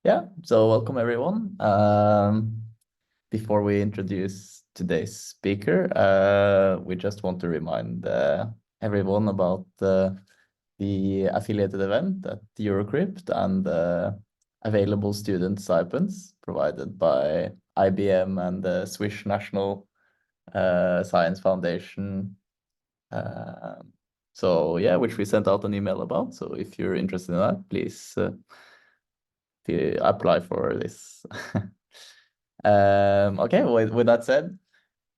Yeah, so welcome everyone. Before we introduce today's speaker, we just want to remind everyone about the affiliated event at Eurocrypt and available student stipends provided by IBM and the Swiss National Science Foundation. So yeah, which we sent out an email about. So if you're interested in that, please apply for this. Okay, with that said,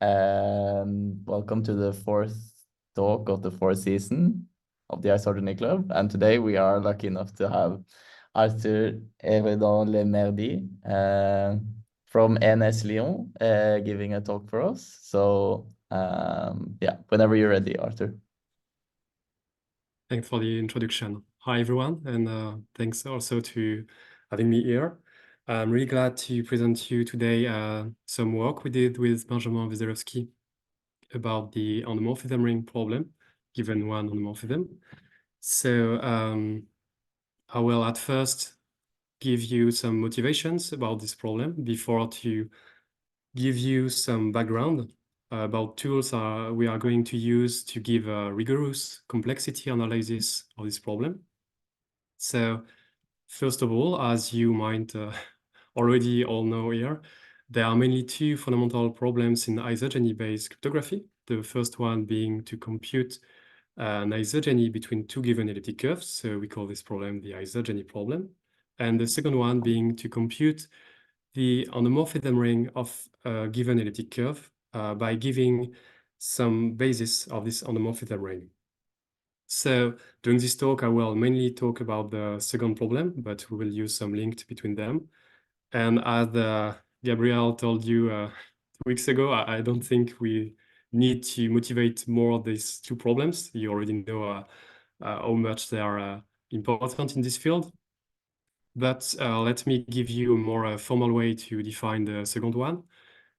welcome to the fourth talk of the fourth season of the Isogeny Club. And today we are lucky enough to have Arthur Herlédan Le Merdy from NS Lyon giving a talk for us. So yeah, whenever you're ready, Arthur. Thanks for the introduction. Hi, everyone, and thanks also to having me here. I'm really glad to present you today some work we did with Benjamin Wieselowski about the endomorphism ring problem, given one endomorphism. So I will at first give you some motivations about this problem before to give you some background about tools we are going to use to give a rigorous complexity analysis of this problem. So first of all, as you might already all know here, there are mainly two fundamental problems in isogeny-based cryptography. The first one being to compute an isogeny between two given elliptic curves. So we call this problem the isogeny problem. And the second one being to compute the endomorphism ring of a given elliptic curve by giving some basis of this endomorphism ring. So during this talk, I will mainly talk about the second problem, but we will use some link between them. And as Gabriel told you 2 weeks ago, I don't think we need to motivate more of these two problems. You already know how much they are important in this field. But let me give you a more formal way to define the second one.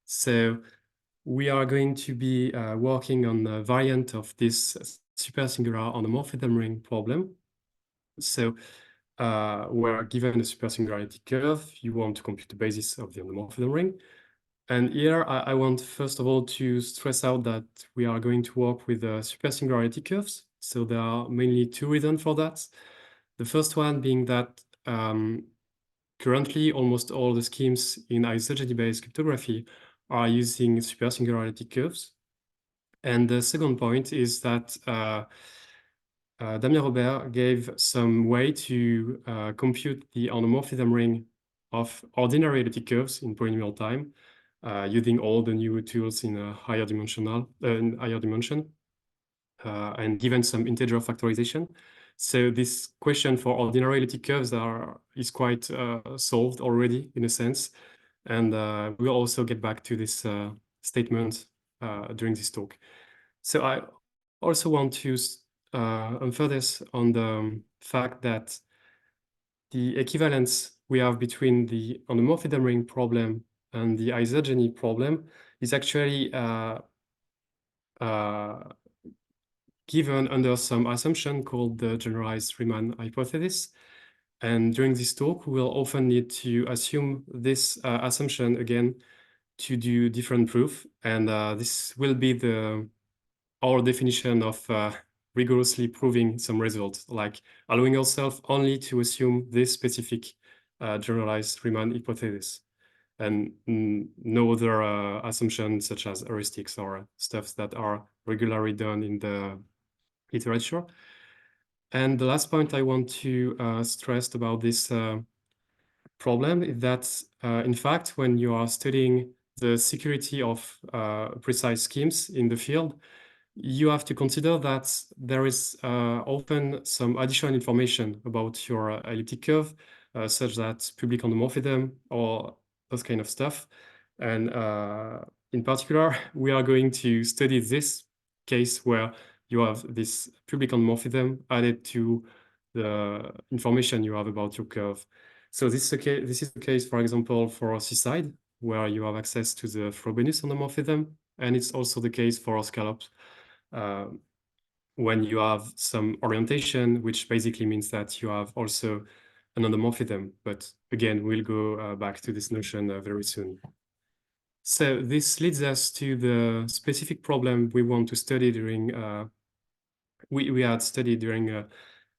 So we are going to be working on a variant of this supersingular endomorphism ring problem. So where given a supersingularity curve, you want to compute the basis of the endomorphism ring. And here I want first of all to stress out that we are going to work with supersingularity curves. So there are mainly two reasons for that. The first one being that currently almost all the schemes in isogeny-based cryptography are using supersingularity curves. And the second point is that Damien Robert gave some way to compute the endomorphism ring of ordinary elliptic curves in polynomial time using all the new tools in a higher dimension, and given some integer factorization. So this question for ordinary elliptic curves is quite solved already in a sense. And we'll also get back to this statement during this talk. So I also want to emphasize on the fact that the equivalence we have between the endomorphism ring problem and the isogeny problem is actually given under some assumption called the generalized Riemann hypothesis. And during this talk, we will often need to assume this assumption again to do different proof. And this will be our definition of rigorously proving some results, like allowing ourselves only to assume this specific generalized Riemann hypothesis and no other assumptions such as heuristics or stuffs that are regularly done in the literature. And the last point I want to stress about this problem is that, in fact, when you are studying the security of precise schemes in the field, you have to consider that there is often some additional information about your elliptic curve, such that public endomorphism or those kind of stuff. And in particular, we are going to study this case where you have this public endomorphism added to the information you have about your curve. So this is the case, for example, for seaside, where you have access to the Frobenius endomorphism, and it's also the case for scallops when you have some orientation, which basically means that you have also an endomorphism. But again, we'll go back to this notion very soon. So this leads us to the specific problem we want to study during, we had studied during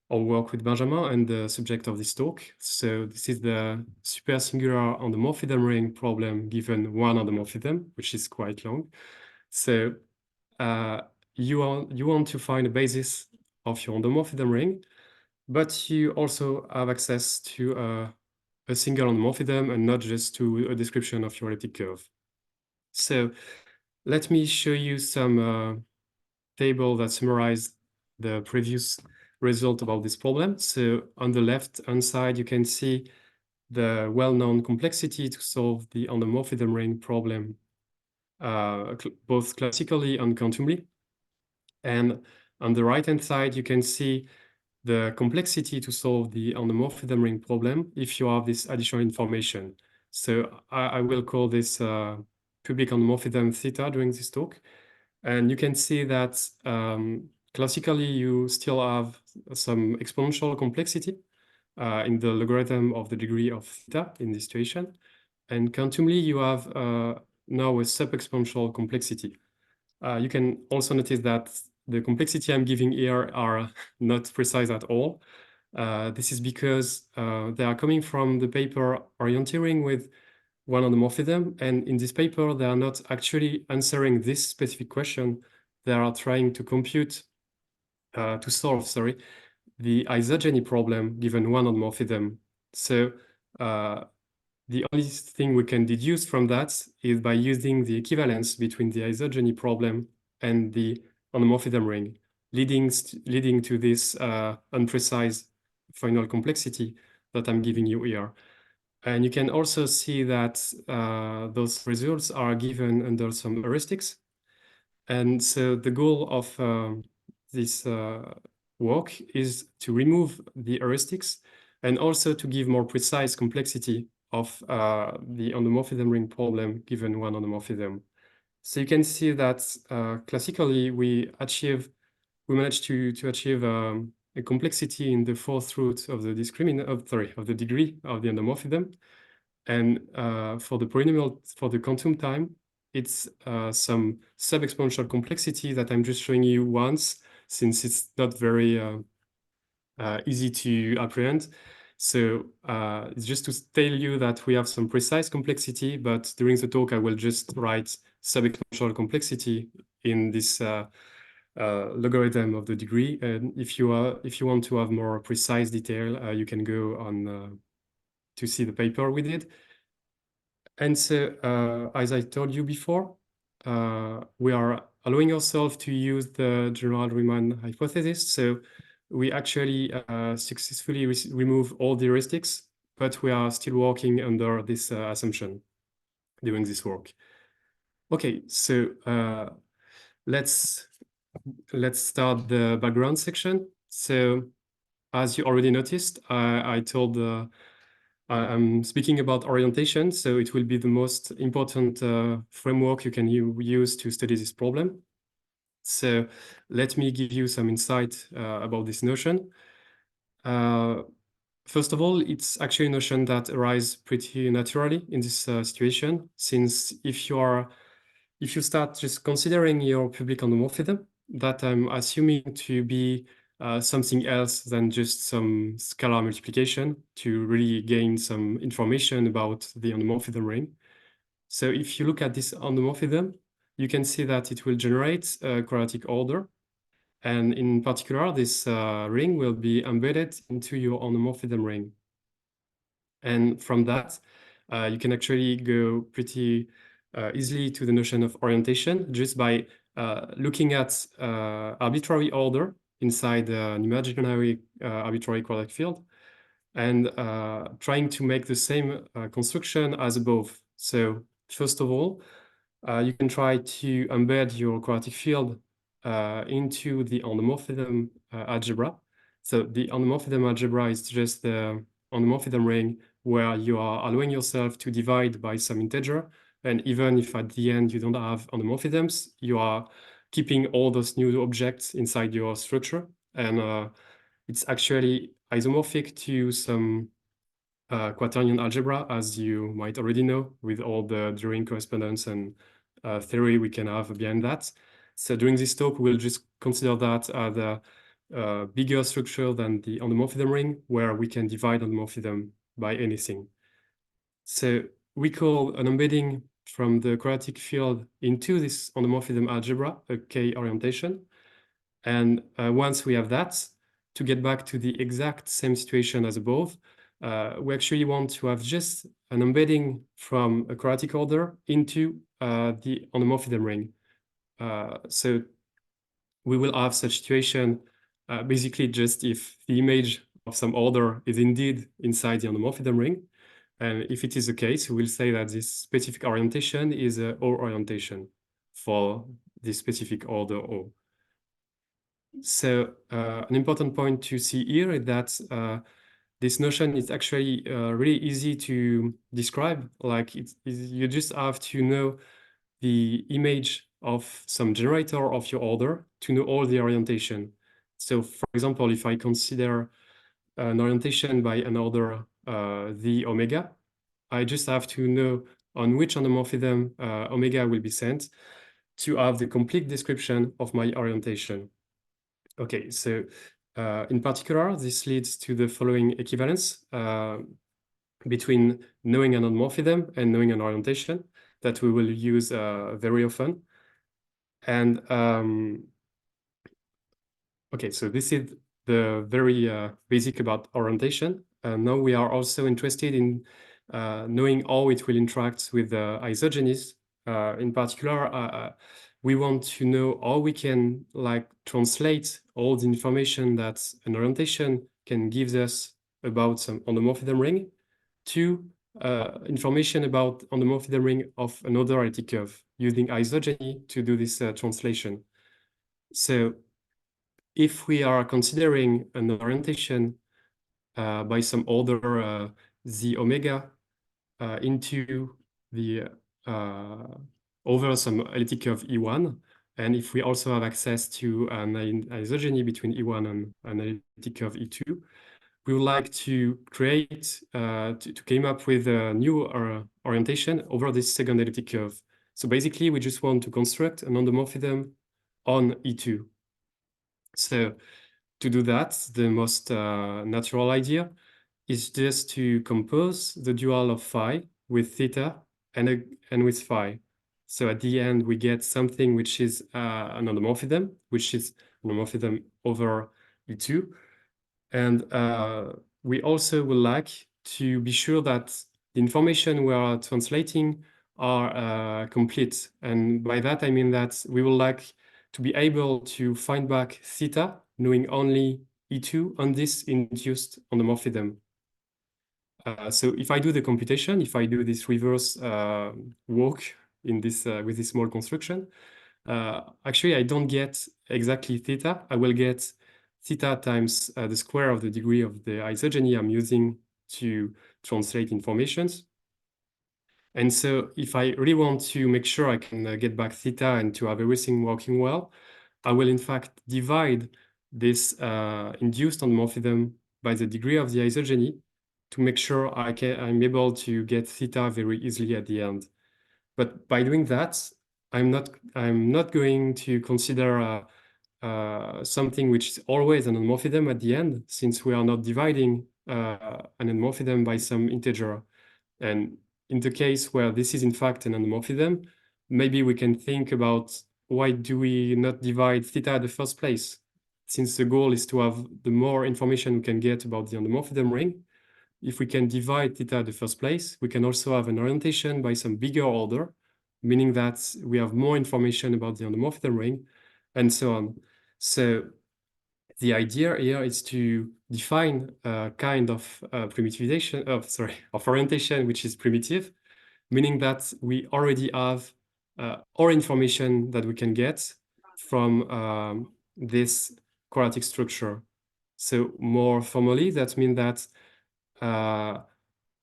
our work with Benjamin and the subject of this talk. So this is the super singular endomorphism ring problem given one endomorphism, which is quite long. So you want to find a basis of your endomorphism ring, but you also have access to a single endomorphism and not just to a description of your elliptic curve. So let me show you some table that summarize the previous result about this problem. So on the left-hand side, you can see the well-known complexity to solve the endomorphism ring problem, both classically and quantumly. And on the right-hand side, you can see the complexity to solve the endomorphism ring problem if you have this additional information. So I will call this public endomorphism theta during this talk. And you can see that classically, you still have some exponential complexity in the logarithm of the degree of theta in this situation. And quantumly, you have now a sub-exponential complexity. You can also notice that the complexity I'm giving here are not precise at all. This is because they are coming from the paper orienteering with one endomorphism. And in this paper, they are not actually answering this specific question. They are trying to compute, to solve, sorry, the isogeny problem given one endomorphism. So the only thing we can deduce from that is by using the equivalence between the isogeny problem and the endomorphism ring, leading to this unprecise final complexity that I'm giving you here. And you can also see that those results are given under some heuristics. And so the goal of this work is to remove the heuristics and also to give more precise complexity of the endomorphism ring problem given one endomorphism. So you can see that classically we managed to achieve a complexity in the fourth root of the of the degree of the endomorphism. And for the polynomial, for the quantum time, it's some sub-exponential complexity that I'm just showing you once, since it's not very easy to apprehend. So it's just to tell you that we have some precise complexity, but during the talk, I will just write sub-exponential complexity in this logarithm of the degree. And if you want to have more precise detail, you can go on to see the paper we did. And so, as I told you before, we are allowing ourselves to use the general Riemann hypothesis. So we actually successfully remove all the heuristics, but we are still working under this assumption doing this work. Okay, so let's start the background section. So as you already noticed, I told I'm speaking about orientation, so it will be the most important framework you can use to study this problem. So let me give you some insight about this notion. First of all, it's actually a notion that arises pretty naturally in this situation, since if you start just considering your public endomorphism, that I'm assuming to be something else than just some scalar multiplication to really gain some information about the endomorphism ring. So if you look at this endomorphism, you can see that it will generate a quadratic order. And in particular, this ring will be embedded into your endomorphism ring. And from that, you can actually go pretty easily to the notion of orientation just by looking at arbitrary order inside an imaginary arbitrary quadratic field and trying to make the same construction as above. So first of all, you can try to embed your quadratic field into the endomorphism algebra. So the endomorphism algebra is just the endomorphism ring where you are allowing yourself to divide by some integer. And even if at the end you don't have endomorphisms, you are keeping all those new objects inside your structure. And it's actually isomorphic to some quaternion algebra, as you might already know, with all the drawing correspondence and theory we can have behind that. So during this talk, we'll just consider that as a bigger structure than the endomorphism ring, where we can divide endomorphism by anything. So we call an embedding from the quadratic field into this endomorphism algebra a K orientation. And once we have that, to get back to the exact same situation as above, we actually want to have just an embedding from a quadratic order into the endomorphism ring. So we will have such situation basically just if the image of some order is indeed inside the endomorphism ring. And if it is the case, we will say that this specific orientation is a O orientation for this specific order O. So an important point to see here is that this notion is actually really easy to describe. Like you just have to know the image of some generator of your order to know all the orientation. So for example, if I consider an orientation by an order the omega, I just have to know on which endomorphism omega will be sent to have the complete description of my orientation. Okay, so in particular, this leads to the following equivalence between knowing an endomorphism and knowing an orientation that we will use very often. And okay, so this is the very basic about orientation. Now we are also interested in knowing how it will interact with isogenies. In particular, we want to know how we can like translate all the information that an orientation can give us about some endomorphism ring to information about endomorphism ring of another elliptic curve using isogeny to do this translation. So if we are considering an orientation by some order the omega into the over some elliptic curve E1, and if we also have access to an isogeny between E1 and an elliptic curve E2, we would like to create, to come up with a new orientation over this second elliptic curve. So basically, we just want to construct an endomorphism on E2. So to do that, the most natural idea is just to compose the dual of phi with theta and with phi. So at the end, we get something which is an endomorphism, which is an endomorphism over E2. And we also would like to be sure that the information we are translating are complete. And by that, I mean that we would like to be able to find back theta, knowing only E2 on this induced endomorphism. So if I do the computation, if I do this reverse walk in this with this small construction, actually I don't get exactly theta. I will get theta times the square of the degree of the isogeny I'm using to translate informations. And so if I really want to make sure I can get back theta and to have everything working well, I will in fact divide this induced endomorphism by the degree of the isogeny to make sure I'm able to get theta very easily at the end. But by doing that, I'm not going to consider something which is always an endomorphism at the end, since we are not dividing an endomorphism by some integer. And in the case where this is in fact an endomorphism, maybe we can think about why do we not divide theta at the first place? Since the goal is to have the more information we can get about the endomorphism ring, if we can divide theta at the first place, we can also have an orientation by some bigger order, meaning that we have more information about the endomorphism ring, and so on. So the idea here is to define a kind of primitivization of orientation which is primitive, meaning that we already have all information that we can get from this quadratic structure. So more formally, that means that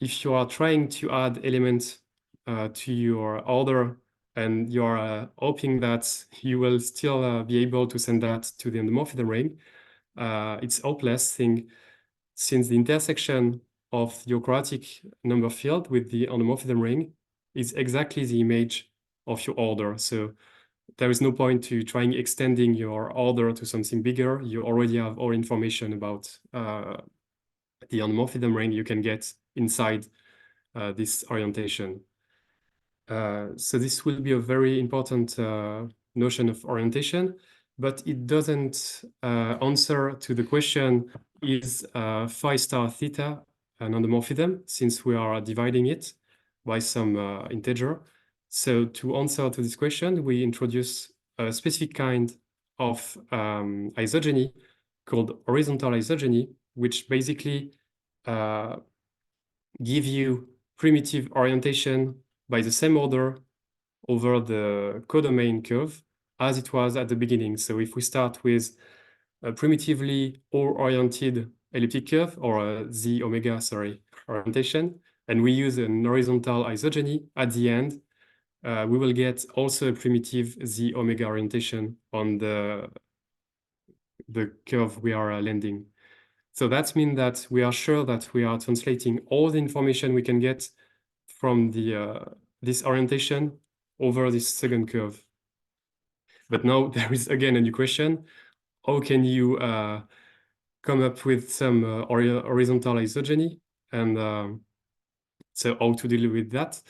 if you are trying to add elements to your order and you are hoping that you will still be able to send that to the endomorphism ring, it's hopeless thing, since the intersection of your quadratic number field with the endomorphism ring is exactly the image of your order. So there is no point to trying extending your order to something bigger. You already have all information about the endomorphism ring you can get inside this orientation. So this will be a very important notion of orientation, but it doesn't answer to the question, is phi star theta an endomorphism, since we are dividing it by some integer. So to answer to this question, we introduce a specific kind of isogeny called horizontal isogeny, which basically give you primitive orientation by the same order over the codomain curve as it was at the beginning. So if we start with a primitively oriented elliptic curve, or z omega, orientation, and we use an horizontal isogeny at the end, we will get also a primitive z omega orientation on the curve we are landing. So that means that we are sure that we are translating all the information we can get from the this orientation over this second curve. But now there is again a new question. How can you come up with some horizontal isogeny? And so how to deal with that?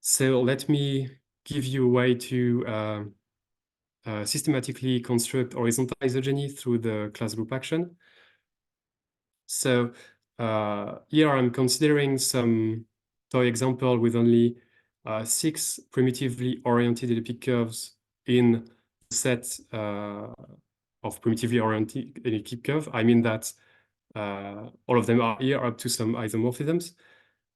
So let me give you a way to systematically construct horizontal isogeny through the class group action. So here I'm considering some toy example with only 6 primitively oriented elliptic curves in the set of primitively oriented elliptic curve. I mean that all of them are here up to some isomorphisms.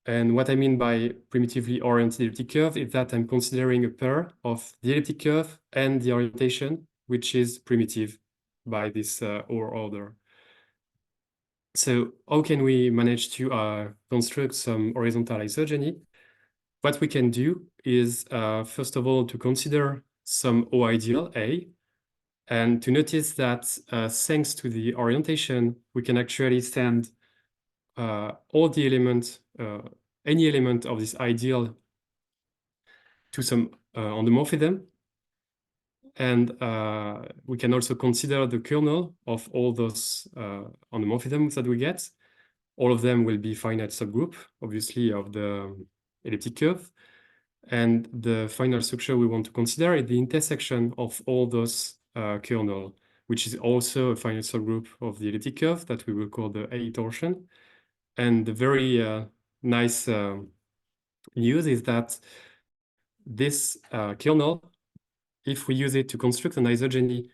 And what I mean by primitively oriented elliptic curve is that I'm considering a pair of the elliptic curve and the orientation, which is primitive by this order. So how can we manage to construct some horizontal isogeny? What we can do is, first of all, to consider some O ideal A, and to notice that thanks to the orientation, we can actually send all the elements, any element of this ideal to some endomorphism. And we can also consider the kernel of all those endomorphisms that we get. All of them will be finite subgroup, obviously, of the elliptic curve. And the final structure we want to consider is the intersection of all those kernel, which is also a finite subgroup of the elliptic curve that we will call the A torsion. And the very nice news is that this kernel, if we use it to construct an isogeny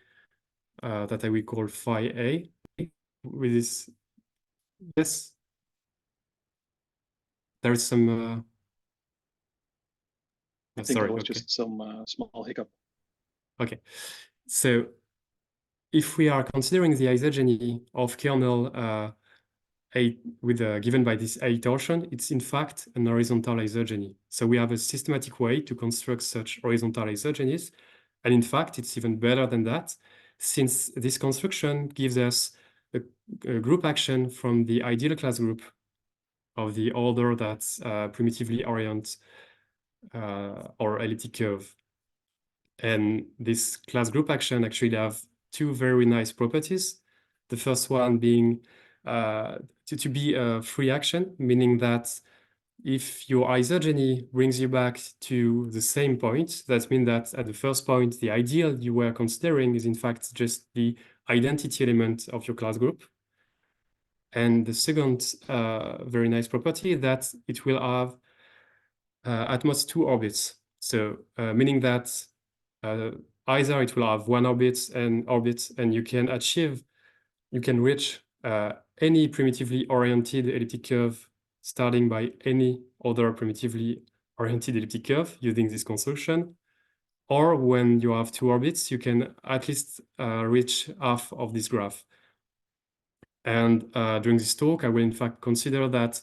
that I will call phi A, with this, yes, there is some. I think sorry, it was okay. just some small hiccup. Okay, so if we are considering the isogeny of kernel A with given by this A torsion, it's in fact an horizontal isogeny. So we have a systematic way to construct such horizontal isogenies. And in fact, it's even better than that, since this construction gives us a group action from the ideal class group of the order that's primitively orient or elliptic curve. And this class group action actually have 2 very nice properties. The first one being to be a free action, meaning that if your isogeny brings you back to the same point, that means that at the first point, the ideal you were considering is in fact just the identity element of your class group. And the second very nice property is that it will have at most 2 orbits. So meaning that either it will have 1 orbit, and you can reach any primitively oriented elliptic curve starting by any other primitively oriented elliptic curve using this construction. Or when you have 2 orbits, you can at least reach half of this graph. And during this talk, I will in fact consider that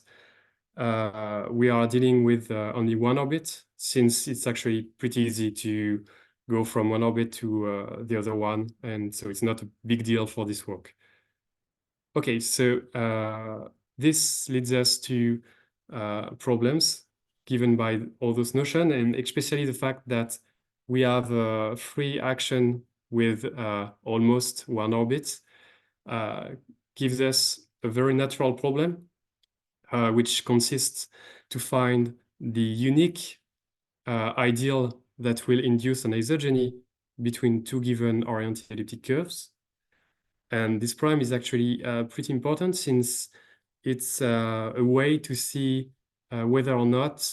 we are dealing with only 1 orbit, since it's actually pretty easy to go from 1 orbit to the other one. And so it's not a big deal for this work. Okay, so this leads us to problems given by all those notions, and especially the fact that we have a free action with almost one orbit gives us a very natural problem, which consists to find the unique ideal that will induce an isogeny between two given oriented elliptic curves. And this problem is actually pretty important, since it's a way to see whether or not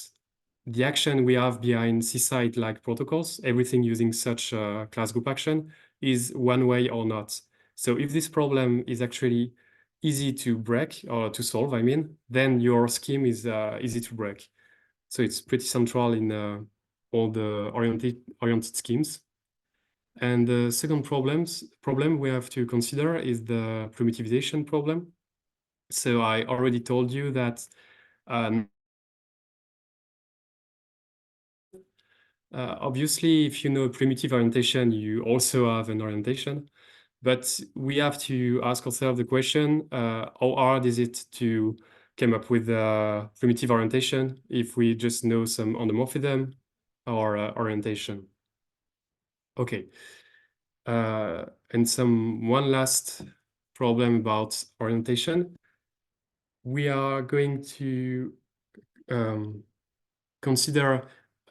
the action we have behind C-site-like protocols, everything using such class group action, is one way or not. So if this problem is actually easy to break, or to solve, I mean, then your scheme is easy to break. So it's pretty central in all the oriented schemes. And the second problem we have to consider is the primitivization problem. So I already told you that obviously, if you know a primitive orientation, you also have an orientation. But we have to ask ourselves the question, how hard is it to come up with a primitive orientation if we just know some endomorphism or orientation? Okay. And one last problem about orientation. We are going to consider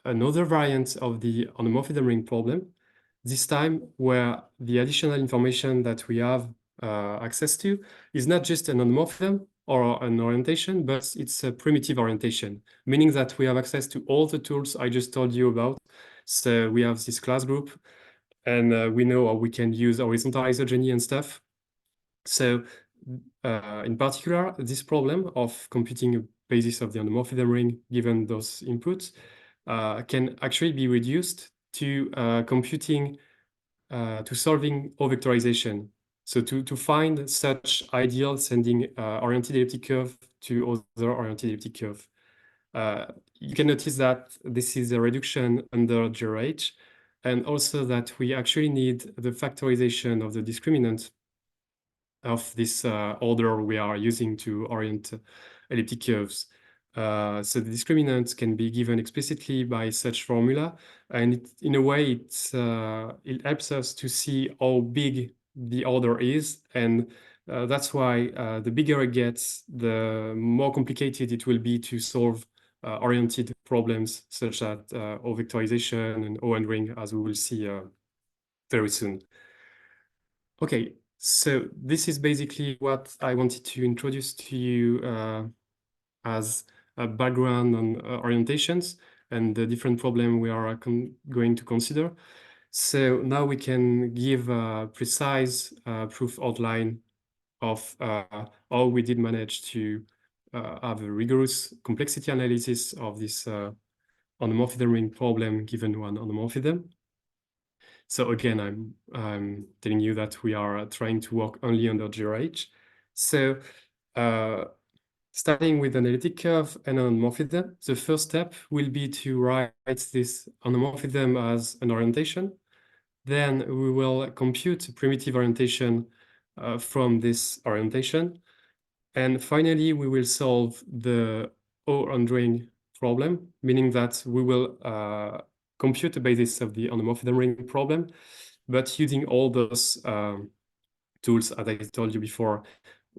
another variant of the endomorphism ring problem, this time where the additional information that we have access to is not just an endomorphism or an orientation, but it's a primitive orientation, meaning that we have access to all the tools I just told you about. So we have this class group, and we know how we can use horizontal isogeny and stuff. So in particular, this problem of computing a basis of the endomorphism ring given those inputs can actually be reduced to solving O-vectorization. So to find such ideal sending oriented elliptic curve to other oriented elliptic curve. You can notice that this is a reduction under GRH, and also that we actually need the factorization of the discriminant of this order we are using to orient elliptic curves. So the discriminant can be given explicitly by such formula, and in a way it helps us to see how big the order is, and that's why the bigger it gets, the more complicated it will be to solve oriented problems such as O-vectorization and O-ring, as we will see very soon. Okay, so this is basically what I wanted to introduce to you as a background on orientations and the different problem we are going to consider. So now we can give a precise proof outline of how we did manage to have a rigorous complexity analysis of this endomorphism ring problem given one endomorphism. So again, I'm telling you that we are trying to work only under GRH. So starting with an elliptic curve and an endomorphism, the first step will be to write this endomorphism as an orientation. Then we will compute a primitive orientation from this orientation. And finally, we will solve the O-ring problem, meaning that we will compute the basis of the endomorphism ring problem, but using all those tools, as I told you before,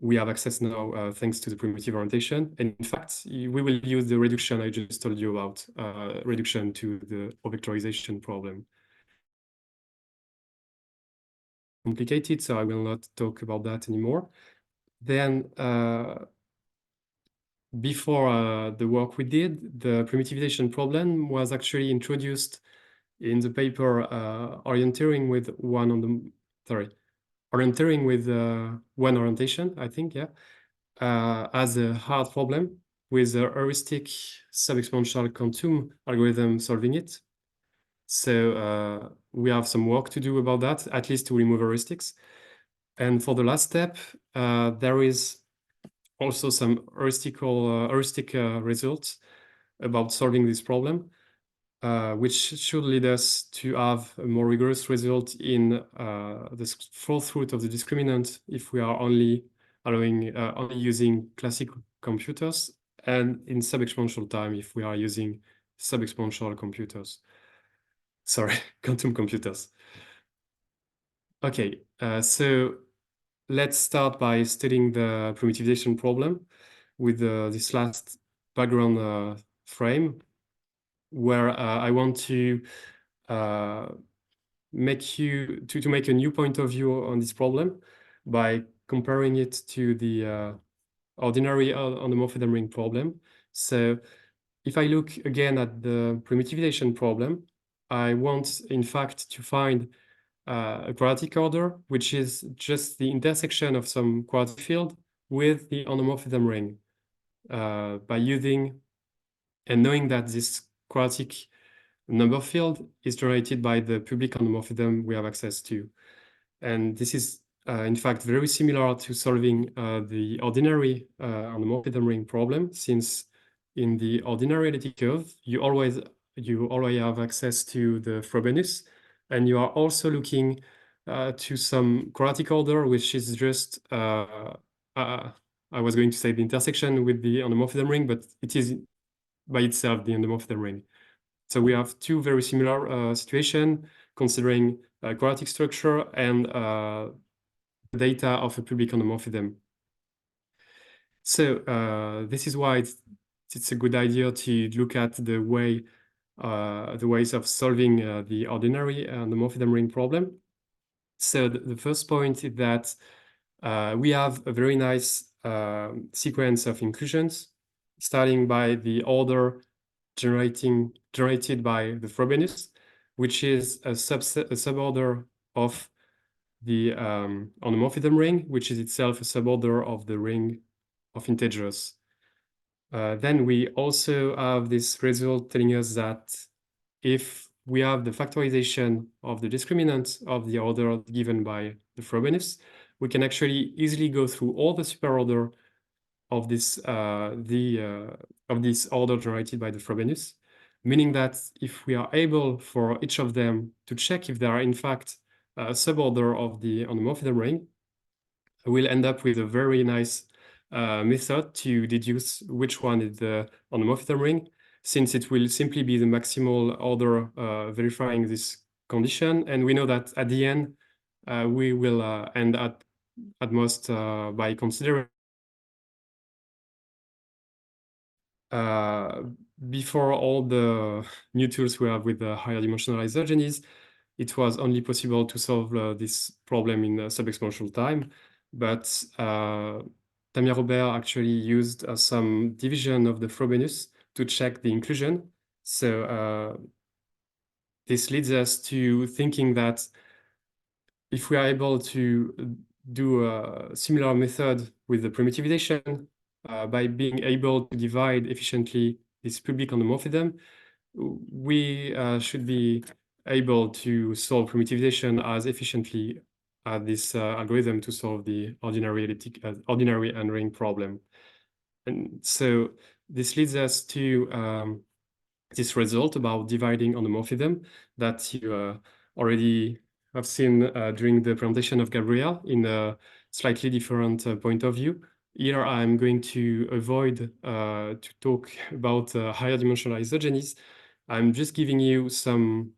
we have access now thanks to the primitive orientation. And in fact, we will use the reduction I just told you about, reduction to the O-vectorization problem. Complicated, so I will not talk about that anymore. Then before the work we did, the primitivization problem was actually introduced in the paper orienteering with one orientation, I think, yeah, as a hard problem with a heuristic sub-exponential quantum algorithm solving it. So we have some work to do about that, at least to remove heuristics. And for the last step, there is also some heuristic results about solving this problem, which should lead us to have a more rigorous result in the fourth root of the discriminant if we are only allowing only using classic computers, and in sub-exponential time if we are using sub-exponential computers. Sorry, quantum computers. Okay, so let's start by studying the primitivization problem with this last background frame, where I want to make a new point of view on this problem by comparing it to the ordinary endomorphism ring problem. So if I look again at the primitivization problem, I want, in fact, to find a quadratic order, which is just the intersection of some quadratic field with the endomorphism ring by using and knowing that this quadratic number field is generated by the public endomorphism we have access to. And this is, in fact, very similar to solving the ordinary endomorphism ring problem, since in the ordinary elliptic curve, you always have access to the Frobenius, and you are also looking to some quadratic order, which is just, I was going to say the intersection with the endomorphism ring, but it is by itself the endomorphism ring. So we have two very similar situations considering quadratic structure and data of a public endomorphism. So this is why it's a good idea to look at the ways of solving the ordinary endomorphism ring problem. So the first point is that we have a very nice sequence of inclusions, starting by the order generated by the Frobenius, which is a suborder of the endomorphism ring, which is itself a suborder of the ring of integers. Then we also have this result telling us that if we have the factorization of the discriminant of the order given by the Frobenius, we can actually easily go through all the superorder of this order generated by the Frobenius, meaning that if we are able for each of them to check if they are in fact a suborder of the endomorphism ring, we'll end up with a very nice method to deduce which one is the endomorphism ring, since it will simply be the maximal order verifying this condition. And we know that at the end, we will end at most by considering before all the new tools we have with the higher dimensional isogenies, it was only possible to solve this problem in sub-exponential time. But Damien Robert actually used some division of the Frobenius to check the inclusion. So this leads us to thinking that if we are able to do a similar method with the primitivization, by being able to divide efficiently this public endomorphism, we should be able to solve primitivization as efficiently as this algorithm to solve the ordinary and ring problem. And so this leads us to this result about dividing endomorphism that you already have seen during the presentation of Gabriel in a slightly different point of view. Here I'm going to avoid to talk about higher dimensional isogenies. I'm just giving you some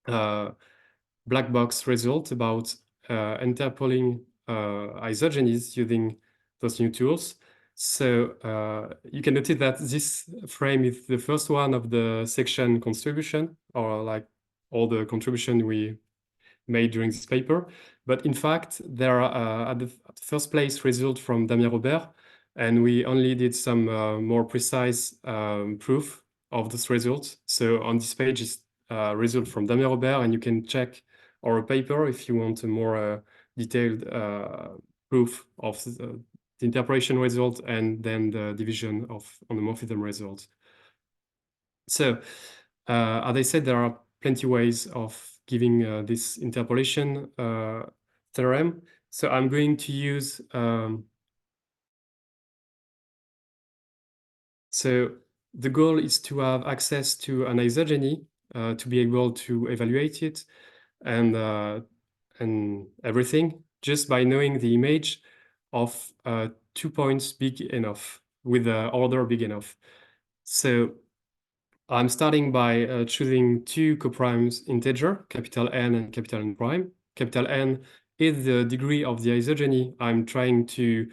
black box results about interpoling isogenies using those new tools. So you can notice that this frame is the first one of the section contribution, or like all the contribution we made during this paper. But in fact, there are at the first place result from Damien Robert, and we only did some more precise proof of this result. So on this page is result from Damien Robert, and you can check our paper if you want a more detailed proof of the interpolation result and then the division of endomorphism result. So as I said, there are plenty ways of giving this interpolation theorem. So I'm going to use so the goal is to have access to an isogeny to be able to evaluate it and everything just by knowing the image of 2 points big enough, with the order big enough. So I'm starting by choosing two coprimes integer, capital N and capital N prime. Capital N is the degree of the isogeny I'm trying to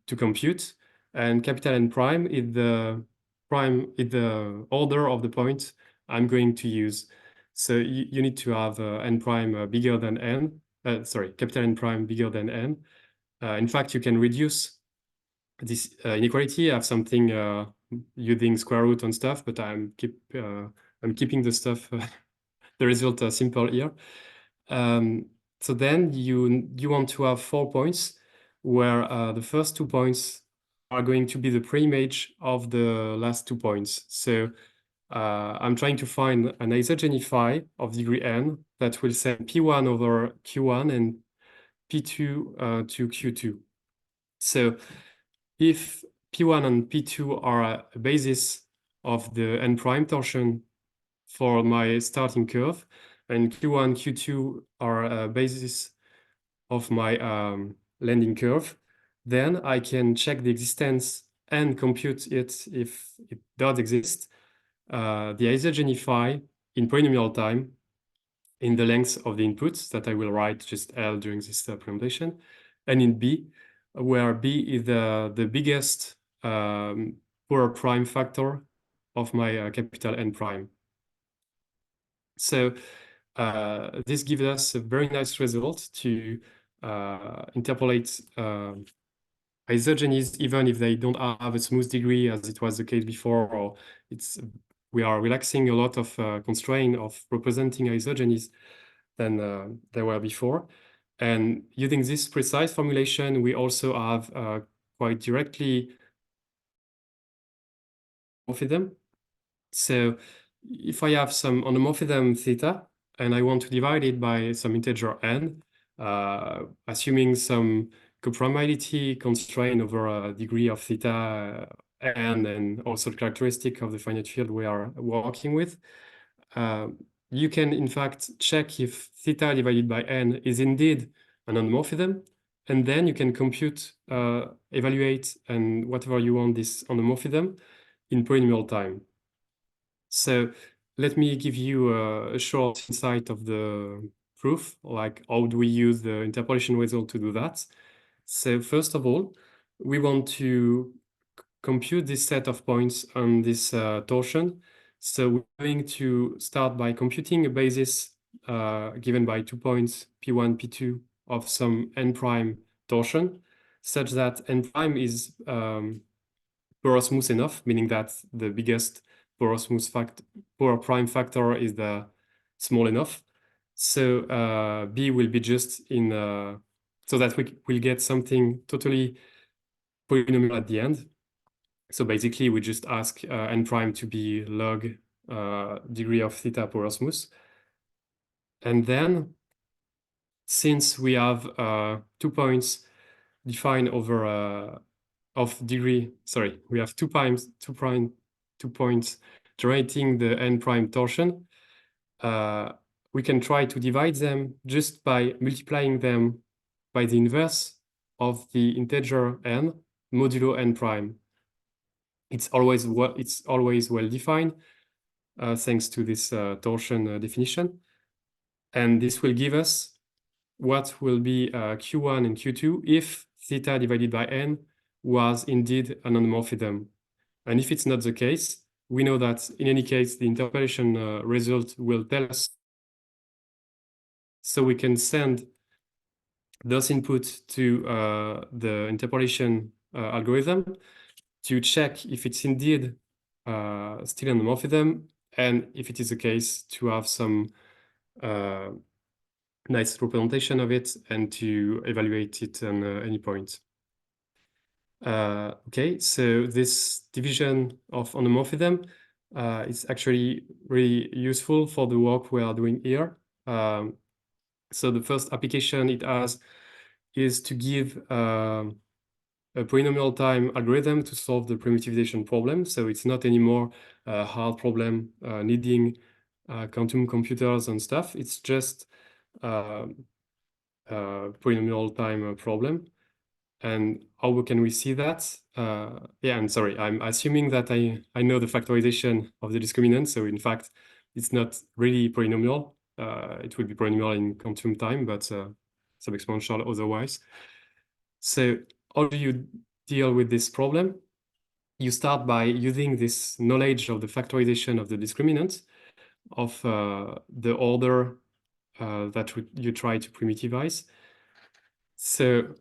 compute, and capital N prime is the order of the point I'm going to use. So you need to have N prime bigger than N. Capital N prime bigger than N. In fact, you can reduce this inequality. I have something using square root and stuff, but I'm keeping the stuff the result simple here. So then you want to have 4 points where the first 2 points are going to be the preimage of the last 2 points. So I'm trying to find an isogeny phi of degree n that will send P1 over Q1 and P2 to Q2. So if P1 and P2 are a basis of the n prime torsion for my starting curve, and Q1, Q2 are a basis of my landing curve, then I can check the existence and compute it if it does exist, the isogeny phi in polynomial time in the length of the inputs that I will write just L during this presentation, and in B, where B is the biggest polar prime factor of my capital N prime. So this gives us a very nice result to interpolate isogenies, even if they don't have a smooth degree as it was the case before, or we are relaxing a lot of constraint of representing isogenies than there were before. And using this precise formulation, we also have quite directly endomorphism. So if I have some endomorphism theta, and I want to divide it by some integer n, assuming some coprimality constraint over a degree of theta n, and also the characteristic of the finite field we are working with, you can in fact check if theta divided by n is indeed an endomorphism, and then you can compute, evaluate, and whatever you want this endomorphism in polynomial time. So let me give you a short insight of the proof, like how do we use the interpolation result to do that. So first of all, we want to compute this set of points on this torsion. So we're going to start by computing a basis given by 2 points, P1, P2, of some n prime torsion, such that n prime is porous enough, meaning that the biggest polar prime factor is the small enough. So B will be just in, so that we will get something totally polynomial at the end. So basically, we just ask n prime to be log degree of theta polar smooth. And then, since we have 2 points defined over of degree, sorry, we have 2 points generating the n prime torsion, we can try to divide them just by multiplying them by the inverse of the integer n modulo n prime. It's always well defined thanks to this torsion definition, and this will give us what will be Q1 and Q2 if theta divided by n was indeed an endomorphism. And if it's not the case, we know that in any case, the interpolation result will tell us. So we can send those inputs to the interpolation algorithm to check if it's indeed still an endomorphism, and if it is the case, to have some nice representation of it and to evaluate it on any point. Okay, so this division of endomorphism is actually really useful for the work we are doing here. So the first application it has is to give a polynomial time algorithm to solve the primitivization problem. So it's not anymore a hard problem needing quantum computers and stuff. It's just a polynomial time problem. And how can we see that? Yeah, I'm sorry, I'm assuming that I know the factorization of the discriminant. So in fact, it's not really polynomial. It will be polynomial in quantum time, but sub-exponential otherwise. So how do you deal with this problem? You start by using this knowledge of the factorization of the discriminant of the order that you try to primitivize. So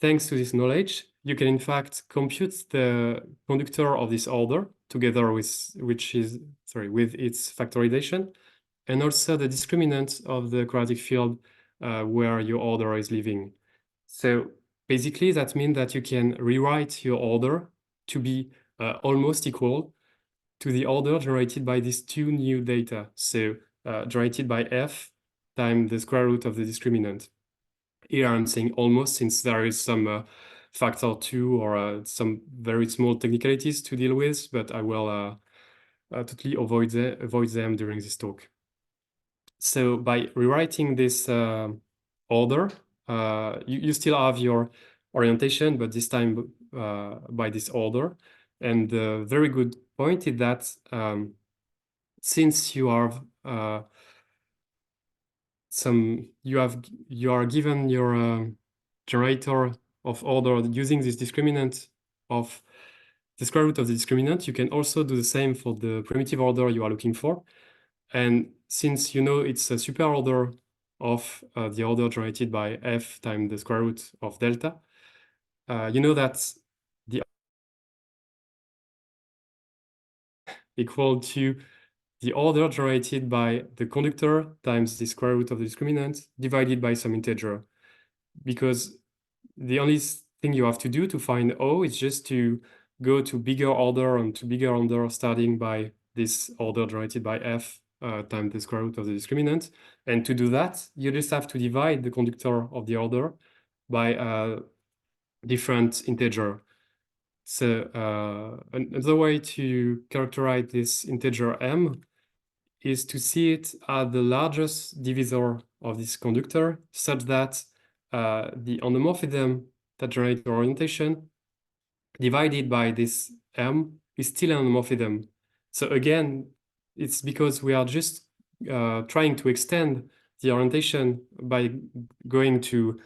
thanks to this knowledge, you can in fact compute the conductor of this order together with with its factorization, and also the discriminant of the quadratic field where your order is living. So basically, that means that you can rewrite your order to be almost equal to the order generated by these two new data. So generated by f times the square root of the discriminant. Here I'm saying almost, since there is some factor 2 or some very small technicalities to deal with, but I will totally avoid them during this talk. So by rewriting this order, you still have your orientation, but this time by this order. And the very good point is that since you are you are given your generator of order using this discriminant of the square root of the discriminant, you can also do the same for the primitive order you are looking for. And since you know it's a superorder of the order generated by f times the square root of delta, you know that the equal to the order generated by the conductor times the square root of the discriminant divided by some integer. Because the only thing you have to do to find O is just to go to bigger order and to bigger order starting by this order generated by f times the square root of the discriminant. And to do that, you just have to divide the conductor of the order by a different integer. So another way to characterize this integer m is to see it as the largest divisor of this conductor, such that the endomorphism that generates the orientation divided by this m is still an endomorphism. So again, it's because we are just trying to extend the orientation by going to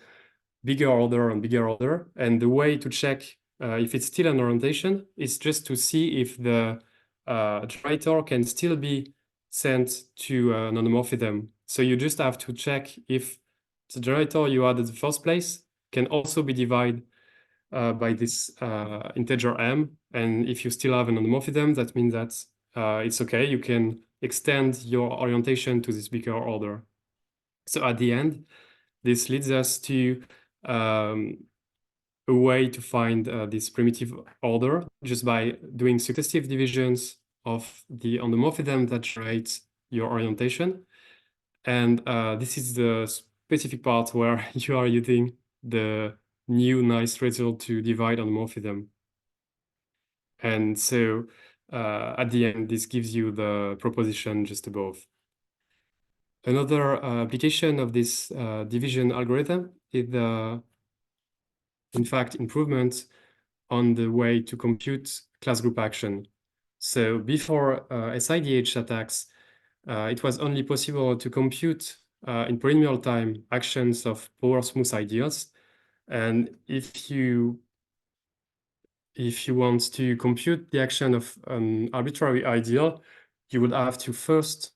bigger order and bigger order. And the way to check if it's still an orientation is just to see if the generator can still be sent to an endomorphism. So you just have to check if the generator you had in the first place can also be divided by this integer m. And if you still have an endomorphism, that means that it's okay. You can extend your orientation to this bigger order. So at the end, this leads us to a way to find this primitive order just by doing successive divisions of the endomorphism that generates your orientation. And this is the specific part where you are using the new nice result to divide endomorphism. And so at the end, this gives you the proposition just above. Another application of this division algorithm is in fact, improvement on the way to compute class group action. So before SIDH attacks, it was only possible to compute in polynomial time actions of power smooth ideals. And if you want to compute the action of an arbitrary ideal, you would have to first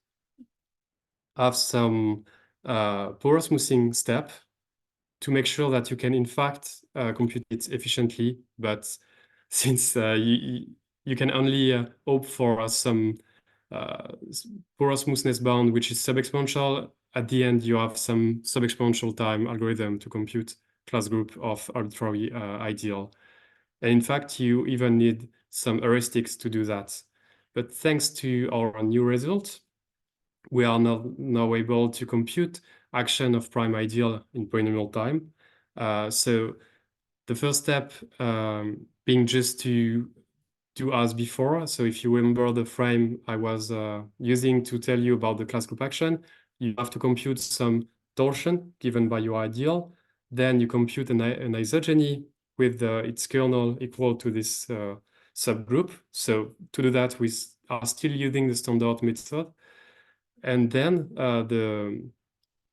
have some power smoothing step to make sure that you can in fact compute it efficiently. But since you can only hope for some power smoothness bound, which is sub-exponential, at the end you have some sub-exponential time algorithm to compute class group of arbitrary ideal. And in fact, you even need some heuristics to do that. But thanks to our new result, we are now able to compute action of prime ideal in polynomial time. So the first step being just to do as before. So if you remember the frame I was using to tell you about the class group action, you have to compute some torsion given by your ideal. Then you compute an isogeny with its kernel equal to this subgroup. So to do that, we are still using the standard method. And then the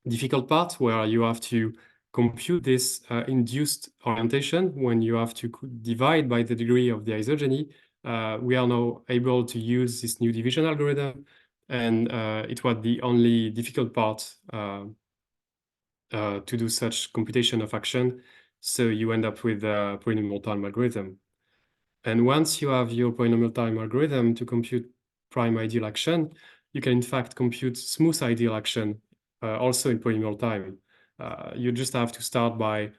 difficult part where you have to compute this induced orientation when you have to divide by the degree of the isogeny. We are now able to use this new division algorithm, and it was the only difficult part to do such computation of action. So you end up with a polynomial time algorithm. And once you have your polynomial time algorithm to compute prime ideal action, you can in fact compute smooth ideal action also in polynomial time. You just have to start by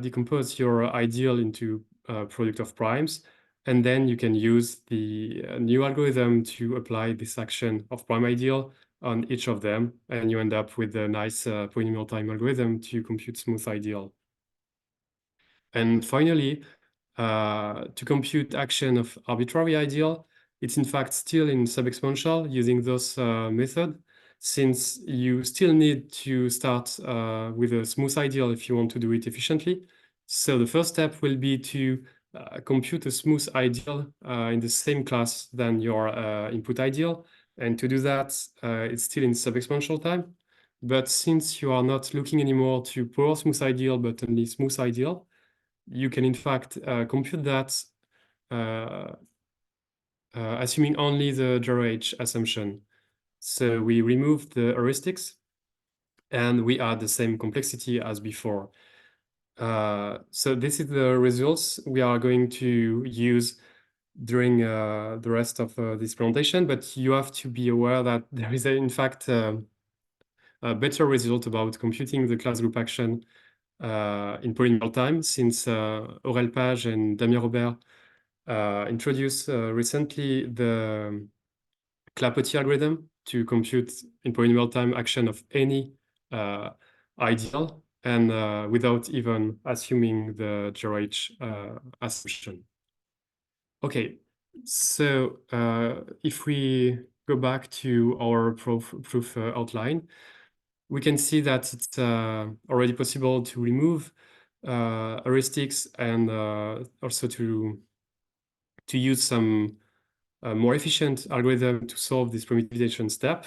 decompose your ideal into product of primes, and then you can use the new algorithm to apply this action of prime ideal on each of them, and you end up with a nice polynomial time algorithm to compute smooth ideal. And finally, to compute action of arbitrary ideal, it's in fact still in sub-exponential using those method, since you still need to start with a smooth ideal if you want to do it efficiently. So the first step will be to compute a smooth ideal in the same class than your input ideal. And to do that, it's still in sub-exponential time. But since you are not looking anymore to poor smooth ideal, but only smooth ideal, you can in fact compute that assuming only the 0h assumption. So we remove the heuristics and we add the same complexity as before. So this is the results we are going to use during the rest of this presentation, but you have to be aware that there is in fact a better result about computing the class group action in polynomial time, since Aurel Page and Damien Robert introduced recently the Clapoty algorithm to compute in polynomial time action of any ideal, and without even assuming the 0h assumption. Okay, so if we go back to our proof outline, we can see that it's already possible to remove heuristics and also to use some more efficient algorithm to solve this primitivization step.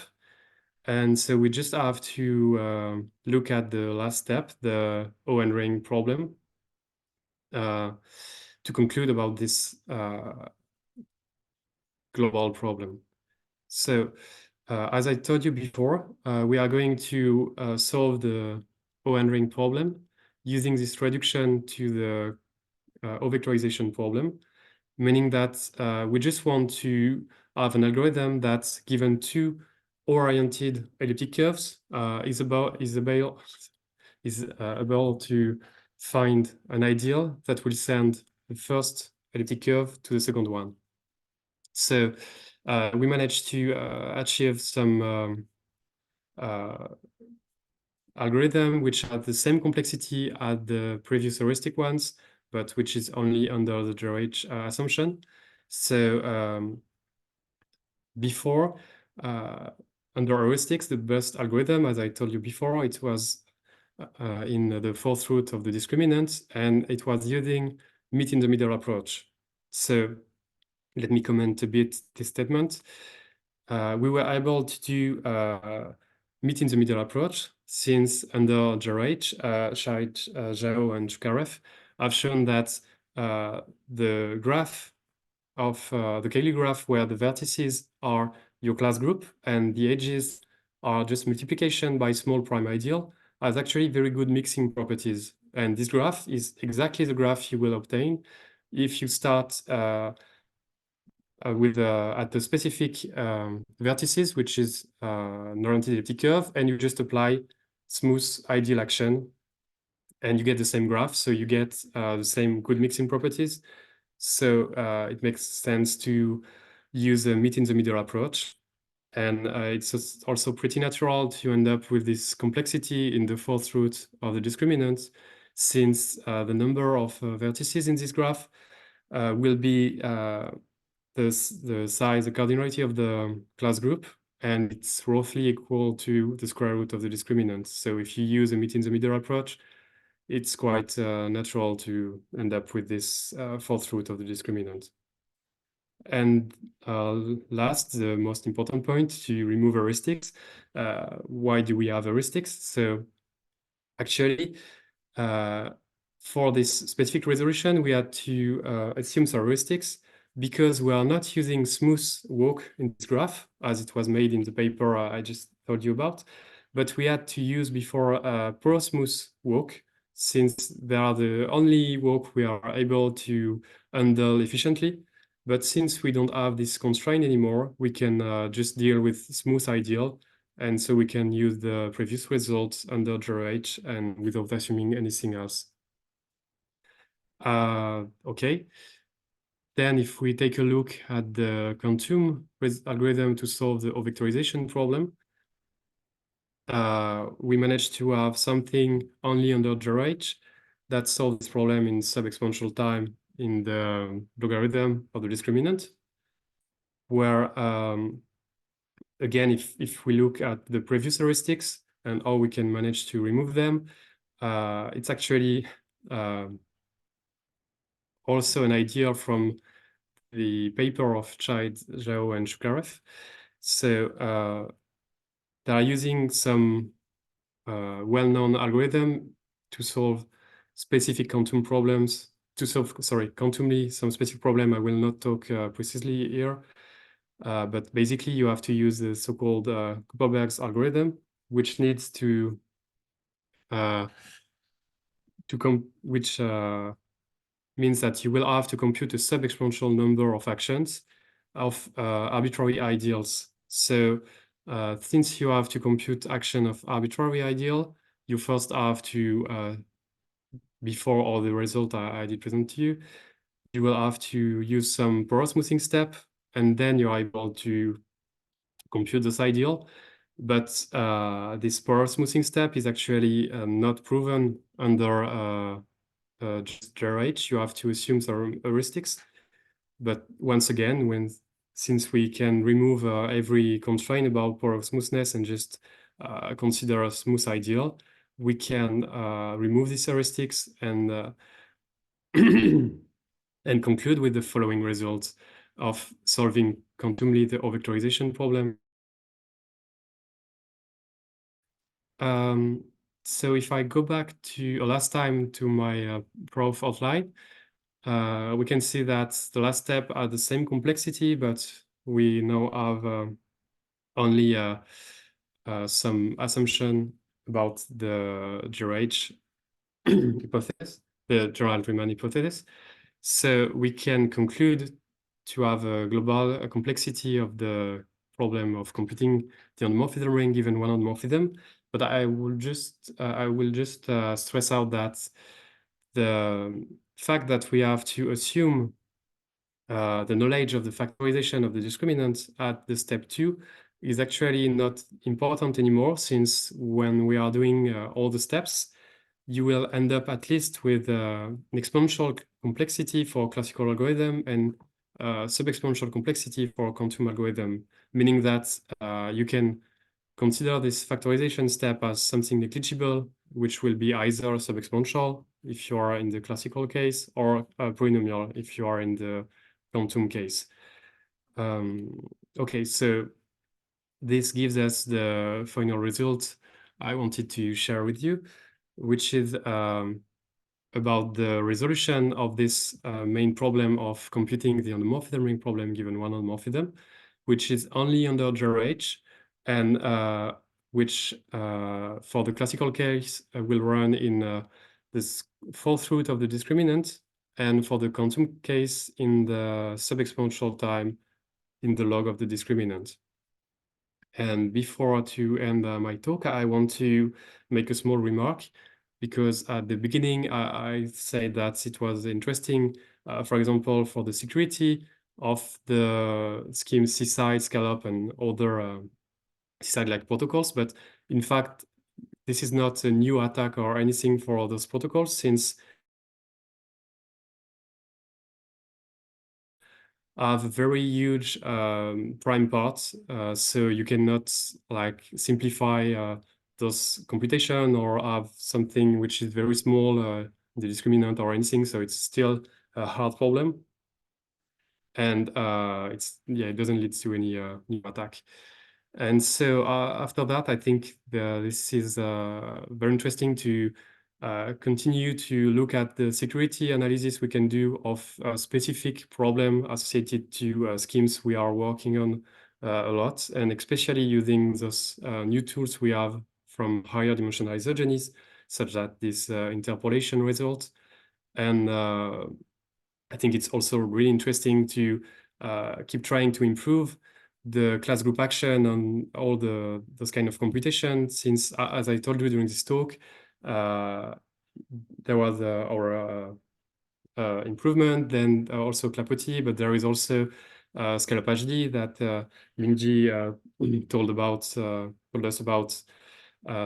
And so we just have to look at the last step, the Owen ring problem, to conclude about this global problem. So as I told you before, we are going to solve the Owen ring problem using this reduction to the O-vectorization problem, meaning that we just want to have an algorithm that's given two oriented elliptic curves is able to find an ideal that will send the first elliptic curve to the second one. So we managed to achieve some algorithm which had the same complexity as the previous heuristic ones, but which is only under the 0h assumption. So before, under heuristics, the best algorithm, as I told you before, it was in the fourth root of the discriminant, and it was using meet in the middle approach. So let me comment a bit this statement. We were able to do meet in the middle approach, since under 0h, Shahid, Zhao, and Chukarev have shown that the graph of the Cayley graph, where the vertices are your class group and the edges are just multiplication by small prime ideal, has actually very good mixing properties. And this graph is exactly the graph you will obtain if you start with at the specific vertices, which is non-rounded elliptic curve, and you just apply smooth ideal action, and you get the same graph. So you get the same good mixing properties. So it makes sense to use a meet in the middle approach. And it's also pretty natural to end up with this complexity in the fourth root of the discriminant, since the number of vertices in this graph will be the size, the cardinality of the class group, and it's roughly equal to the square root of the discriminant. So if you use a meet in the middle approach, it's quite natural to end up with this fourth root of the discriminant. And last, the most important point, to remove heuristics. Why do we have heuristics? So actually, for this specific resolution, we had to assume some heuristics because we are not using smooth walk in this graph, as it was made in the paper I just told you about, but we had to use before pro-smooth walk, since they are the only walk we are able to handle efficiently. But since we don't have this constraint anymore, we can just deal with smooth ideal. And so we can use the previous results under 0h and without assuming anything else. Okay. Then if we take a look at the quantum algorithm to solve the O-vectorization problem, we managed to have something only under 0h that solves this problem in sub-exponential time in the logarithm of the discriminant, where again, if we look at the previous heuristics and how we can manage to remove them, it's actually also an idea from the paper of Chide, Zhao, and Shukarev. So they are using some well-known algorithm to solve specific quantum problems, quantumly some specific problem. I will not talk precisely here. But basically, you have to use the so-called Kuperberg's algorithm, which needs to which means that you will have to compute a sub-exponential number of actions of arbitrary ideals. So since you have to compute action of arbitrary ideal, you first have to, before all the result I did present to you, you will have to use some Borel smoothing step, and then you're able to compute this ideal. But this Borel smoothing step is actually not proven under just GRH. You have to assume some heuristics. But once again, since we can remove every constraint about power of smoothness and just consider a smooth ideal, we can remove these heuristics and and conclude with the following results of solving quantumly the O-vectorization problem. So if I go back to last time to my proof outline, we can see that the last step are the same complexity, but we now have only some assumption about the GRH hypothesis, the Gerald-Riemann hypothesis. So we can conclude to have a global complexity of the problem of computing the endomorphism ring given one endomorphism. But I will just stress out that the fact that we have to assume the knowledge of the factorization of the discriminant at the step 2 is actually not important anymore, since when we are doing all the steps, you will end up at least with an exponential complexity for classical algorithm and sub-exponential complexity for quantum algorithm, meaning that you can consider this factorization step as something negligible, which will be either sub-exponential if you are in the classical case, or polynomial if you are in the quantum case. Okay, so this gives us the final result I wanted to share with you, which is about the resolution of this main problem of computing the endomorphism ring problem given one endomorphism, which is only under GRH, and which for the classical case will run in this fourth root of the discriminant, and for the quantum case in the sub-exponential time in the log of the discriminant. And before to end my talk, I want to make a small remark, because at the beginning, I said that it was interesting, for example, for the security of the scheme C-side, Scallop, and other C-side-like protocols. But in fact, this is not a new attack or anything for those protocols, since have very huge prime parts, so you cannot like simplify those computation or have something which is very small, the discriminant or anything. So it's still a hard problem. And it doesn't lead to any new attack. And so after that, I think this is very interesting to continue to look at the security analysis we can do of a specific problem associated to schemes we are working on a lot, and especially using those new tools we have from higher dimensional isogenies, such that this interpolation result. And I think it's also really interesting to keep trying to improve the class group action on all those kind of computation, since as I told you during this talk, there was our improvement, then also Clapoty, but there is also Scale-up HD that Mingji told us about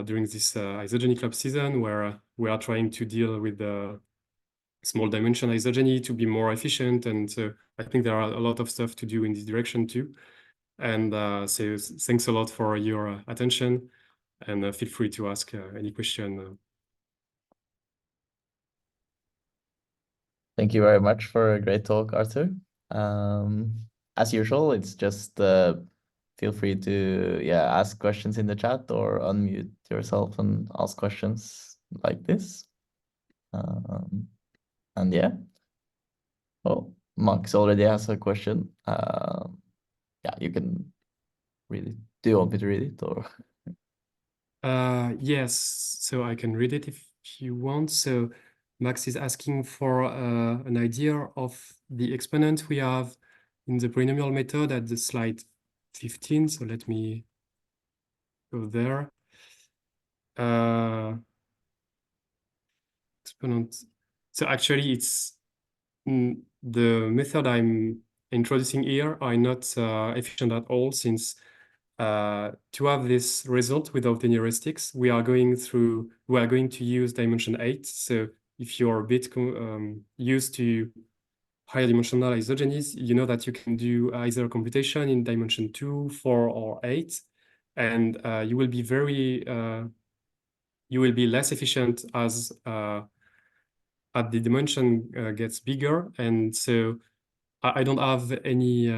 during this Isogeny Club season, where we are trying to deal with the small dimension isogeny to be more efficient. And so I think there are a lot of stuff to do in this direction too. And so thanks a lot for your attention, and feel free to ask any question. Thank you very much for a great talk, Arthur. As usual, it's just feel free to ask questions in the chat or unmute yourself and ask questions like this. And yeah. Oh, Max already has a question. Yeah, you can read it. Do you want me to read it or? Yes, so I can read it if you want. So Max is asking for an idea of the exponent we have in the polynomial method at the slide 15. So let me go there. Exponent. So actually, it's the method I'm introducing here are not efficient at all, since to have this result without any heuristics, we are going to use dimension 8. So if you're a bit used to higher dimensional isogenies, you know that you can do either computation in dimension 2, 4, or 8, and you will be less efficient as the dimension gets bigger. And so I don't have any,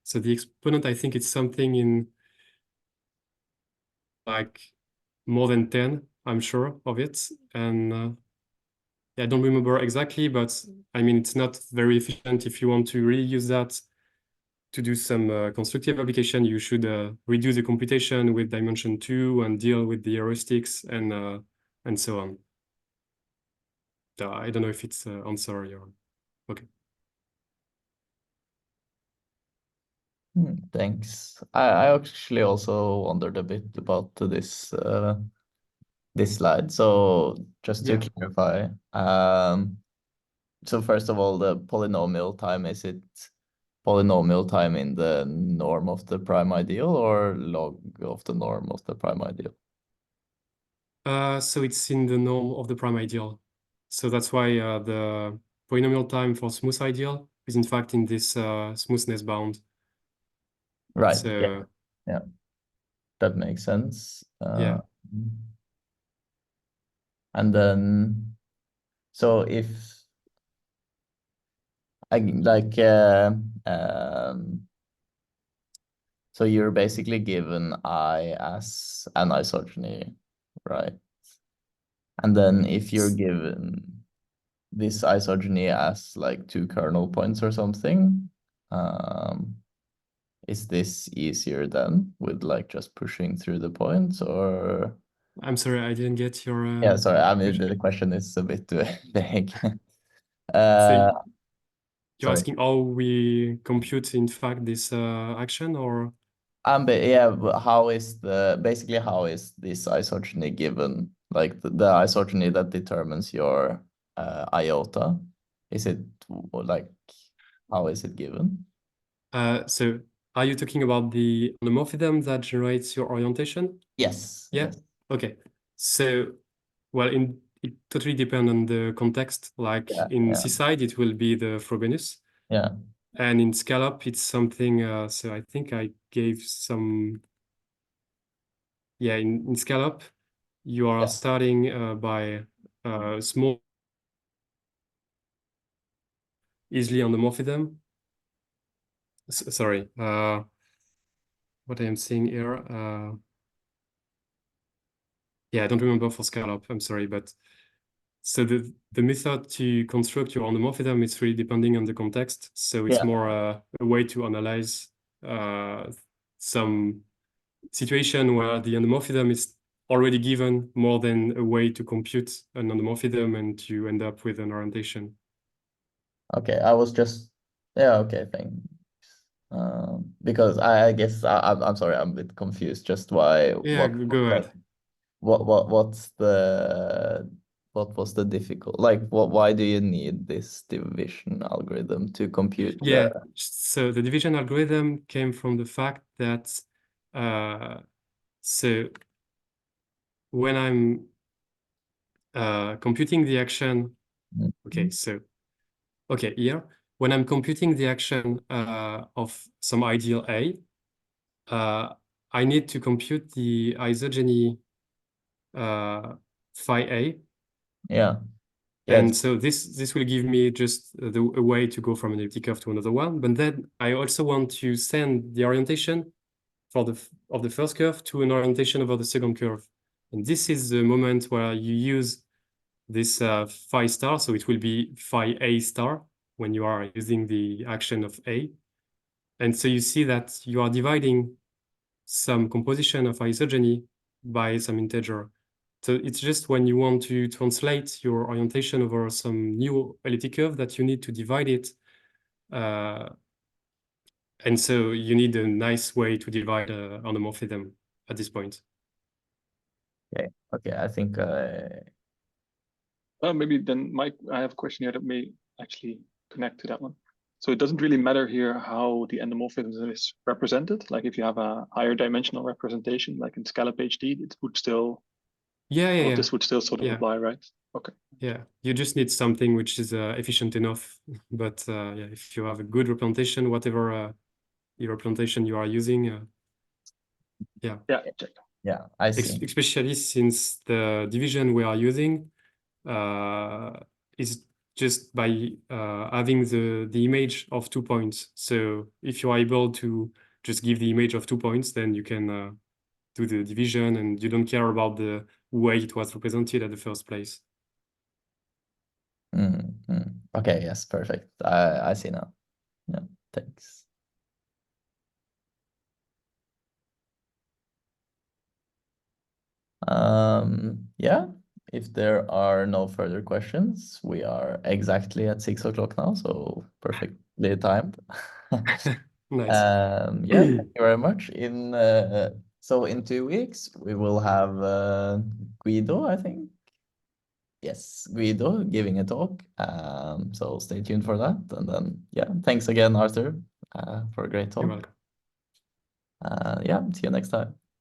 so the exponent, I think it's something in like more than 10, I'm sure of it. And I don't remember exactly, but I mean, it's not very efficient. If you want to really use that to do some constructive application, you should reduce the computation with dimension 2 and deal with the heuristics and so on. I don't know if it's answer your, okay. Thanks. I actually also wondered a bit about this this slide. So just to clarify, so first of all, the polynomial time, is it polynomial time in the norm of the prime ideal or log of the norm of the prime ideal? So it's in the norm of the prime ideal. So that's why the polynomial time for smooth ideal is in fact in this smoothness bound. Right. So yeah, that makes sense. yeah. And then, so if I like, so you're basically given I as an isogeny, right? And then if you're given this isogeny as like 2 kernel points or something, is this easier then with like just pushing through the points, or? I'm sorry, I didn't get your Yeah, sorry. I mean, question. the question is a bit vague. So you're Sorry. asking how we compute in fact this action, or? But yeah, but how is basically how is this isogeny given? Like the isogeny that determines your iota? Is it like, how is it given? So are you talking about the endomorphism that generates your orientation? Yes. Yeah. Yes. Okay. So, well, it totally depends on the context. Like Yeah. in Yeah. C-side, it will be the Frobenius. Yeah. And in Scale-up, it's something, so I think I gave some, yeah, in Scale-up, you are starting by small, easily endomorphism. Sorry, what I am seeing here. Yeah, I don't remember for scallop. I'm sorry, but so the method to construct your endomorphism is really depending on the context. So it's more a way to analyze some situation where the endomorphism is already given more than a way to compute an endomorphism and to end up with an orientation. Okay, I was just okay, thanks. Because I guess I'm sorry, I'm a bit confused. Just why? Yeah, go ahead. What was the difficult? Like, why do you need this division algorithm to compute? Yeah, so the division algorithm came from the fact that so when I'm computing the action, okay, so here, when I'm computing the action of some ideal A, I need to compute the isogeny phi A. Yeah. And so this will give me just a way to go from an elliptic curve to another one. But then I also want to send the orientation of the first curve to an orientation over the second curve. And this is the moment where you use this phi star. So it will be phi A star when you are using the action of A. And so you see that you are dividing some composition of isogeny by some integer. So it's just when you want to translate your orientation over some new elliptic curve that you need to divide it. And so you need a nice way to divide endomorphism at this point. Okay, I think maybe then, Mike, I have a question here that may actually connect to that one. So it doesn't really matter here how the endomorphism is represented. Like if you have a higher dimensional representation, like in scallop HD, it would still, this would still sort of apply, right? Okay. Yeah, you just need something which is efficient enough. But yeah, if you have a good representation, whatever your representation you are using, yeah. Yeah, I see. Especially since the division we are using is just by having the image of 2 points. So if you are able to just give the image of 2 points, then you can do the division and you don't care about the way it was represented at the first place. Okay, yes, perfect. I see now. Yeah, thanks. Yeah, if there are no further questions, we are exactly at 6 o'clock now, so perfectly timed. Nice. Yeah, thank you very much. So in 2 weeks, we will have Guido, I think. Yes, Guido giving a talk. So stay tuned for that. And then, yeah, thanks again, Arthur, for a great talk. You're welcome. Yeah, see you next time.